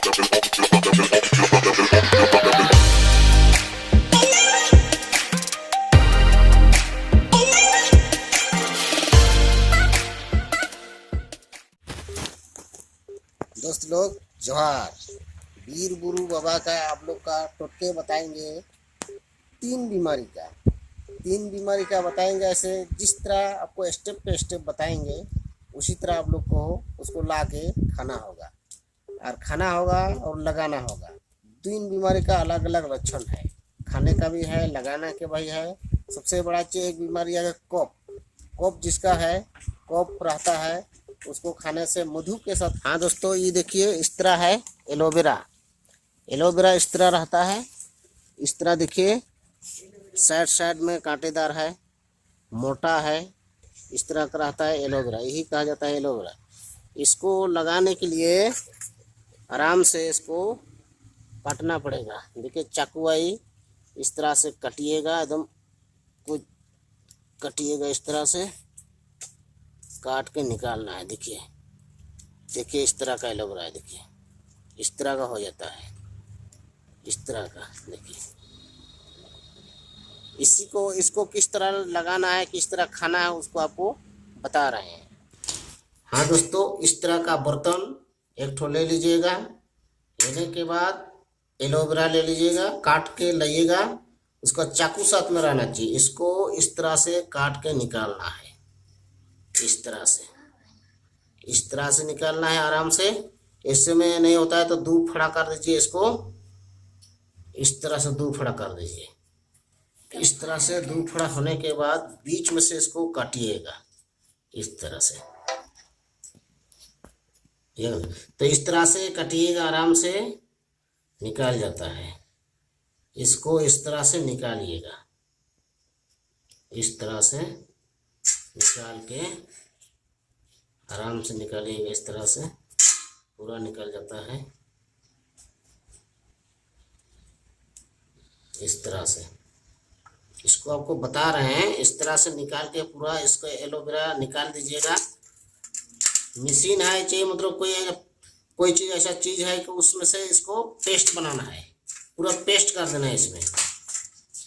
दोस्त लोग जोहार। वीर गुरु बाबा का आप लोग का टोटके बताएंगे। तीन बीमारी का बताएंगे। ऐसे जिस तरह आपको स्टेप पे स्टेप बताएंगे उसी तरह आप लोग को उसको ला के खाना होगा और लगाना होगा। तीन बीमारी का अलग अलग लक्षण है, खाने का भी है, लगाना के भी है। सबसे बड़ा चीज एक बीमारी है कफ जिसका है, कफ रहता है, उसको खाने से मधु के साथ। हाँ दोस्तों, ये देखिए इस तरह है एलोवेरा इस तरह रहता है। इस तरह देखिए साइड में कांटेदार है, मोटा है, इस तरह का रहता है एलोवेरा। यही कहा जाता है एलोवेरा। इसको लगाने के लिए आराम से इसको काटना पड़ेगा। देखिए चाकू आई इस तरह से कटिएगा, एकदम कुछ कटिएगा, इस तरह से काट के निकालना है। देखिए इस तरह का एलोवेरा है। देखिए इस तरह का हो जाता है, इस तरह का। देखिए इसको किस तरह लगाना है, किस तरह खाना है, उसको आपको बता रहे हैं। हाँ दोस्तों, इस तरह का बर्तन एक ठो ले लीजिएगा। लेने के बाद एलोवेरा ले लीजिएगा, काट के लाइएगा। उसका चाकू साथ में रहना चाहिए। इसको इस तरह से काट के निकालना है, इस तरह से निकालना है आराम से। इससे में नहीं होता है तो दो फड़ा कर दीजिए। इसको इस तरह से दो फड़ा कर दीजिए। इस तरह से दो फड़ा होने के बाद बीच में से इसको काटिएगा इस तरह से। तो इस तरह से काटिएगा, आराम से निकाल जाता है। इसको इस तरह से निकालिएगा, इस तरह से निकाल के आराम से निकालिएगा। इस तरह से पूरा निकल जाता है, इस तरह से। इसको आपको बता रहे हैं, इस तरह से निकाल के पूरा इसको एलोवेरा निकाल दीजिएगा। मशीन है चाहिए, मतलब कोई चीज़ ऐसा चीज़ है कि उसमें से इसको पेस्ट बनाना है, पूरा पेस्ट कर देना है। इसमें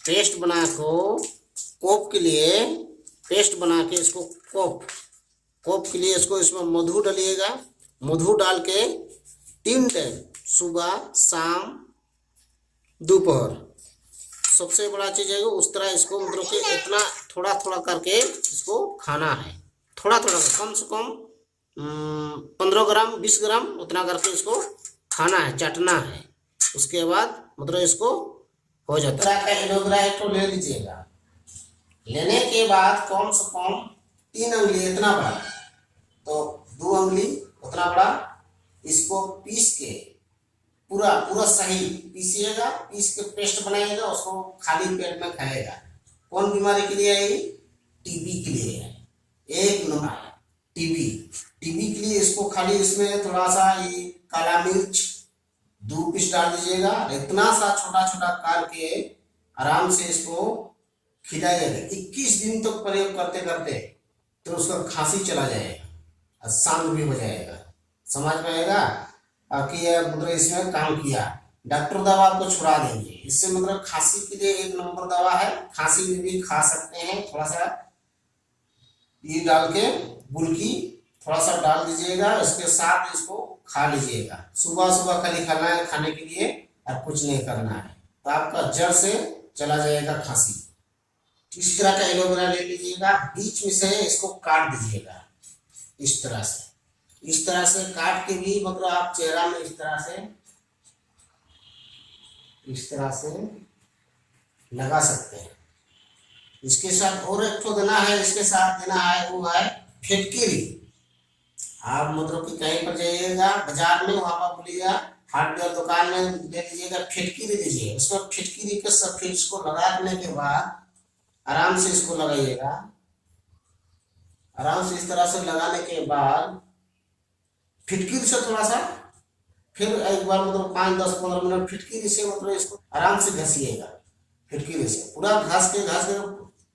पेस्ट बना को कोप के लिए पेस्ट बना के इसको कोप के लिए इसको इसमें मधु डालिएगा। मधु डाल के 3 टाइम, सुबह शाम दोपहर। सबसे बड़ा चीज़ है उस तरह इसको मतलब कि इतना थोड़ा थोड़ा करके इसको खाना है। थोड़ा थोड़ा कम से कम 15 ग्राम 20 ग्राम उतना करके इसको खाना है, चटना है। उसके बाद मतलब इसको हो जाता है। एलोवेरा एक तो ले लीजिएगा। लेने के बाद कम से कम 3 अंगुली इतना बड़ा, तो 2 अंगुली उतना बड़ा, इसको पीस के पूरा सही पीसिएगा। पीस के पेस्ट बनाइएगा, उसको खाली पेट में खाएगा। कौन बीमारी के लिए है? टीबी के लिए है। एक नंबर टीबी के लिए इसको खाली इसमें थोड़ा सा ये काला मिर्च 2 पीस डाल दीजिएगा। इतना सा छोटा छोटा काट के आराम से इसको खिलाइएगा। 21 दिन तक प्रयोग करते करते तो उसका खांसी चला जाएगा और शांत भी हो जाएगा। समझ में आएगा कि यह मतलब इसमें काम किया। डॉक्टर दवा आपको छुड़ा देंगे। इससे मतलब खांसी के लिए एक नंबर दवा है। खांसी में भी खा सकते हैं। थोड़ा सा ये डाल के गुलकी थोड़ा सा डाल दीजिएगा, इसके साथ इसको खा लीजिएगा। सुबह सुबह खाली खाना है, खाने के लिए और कुछ नहीं करना है, तो आपका जड़ से चला जाएगा खांसी। इस तरह का एलोवेरा ले लीजिएगा, बीच में से इसको काट दीजिएगा। इस तरह से काट के भी मतलब आप चेहरा में इस तरह से लगा सकते हैं। इसके साथ और एक तो देना है, इसके साथ देना है वो है फिटकिरी। आप मतलब कि कहीं पर जाइएगा बाजार में, वहां पर बोलिएगा हार्डवेयर दुकान में ले लीजिएगा, फिटकिरी दीजिए। उसमें फिटकिरी के सब फिर इसको लगाने के बाद आराम से इसको लगाइएगा। आराम से इस तरह से लगाने के बाद फिटकिरी से थोड़ा सा फिर एक बार मतलब 5-10-15 मिनट फिटकिरी से मतलब इसको आराम से घसीएगा। फिटकिरी से पूरा घास के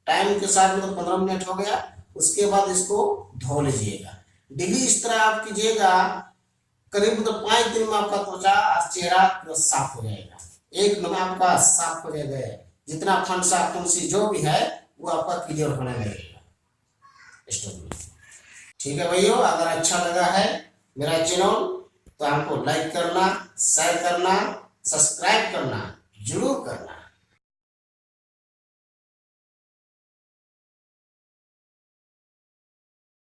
टाइम के साथ मतलब 15 मिनट हो गया। उसके बाद इसको धो लीजिएगा। डेली इस तरह आप कीजिएगा, करीब मतलब 5 दिन में आपका त्वचा और चेहरा पूरा साफ हो जाएगा, एक दिन में आपका साफ हो जाएगा, जितना फंसा फुंसी जो भी है वो आपका क्लियर होने लगेगा स्टोन में। ठीक है भाइयों, अगर अच्छा लगा है मेरा चैनल तो हमको लाइक करना, शेयर करना, सब्सक्राइब करना जरूर करना।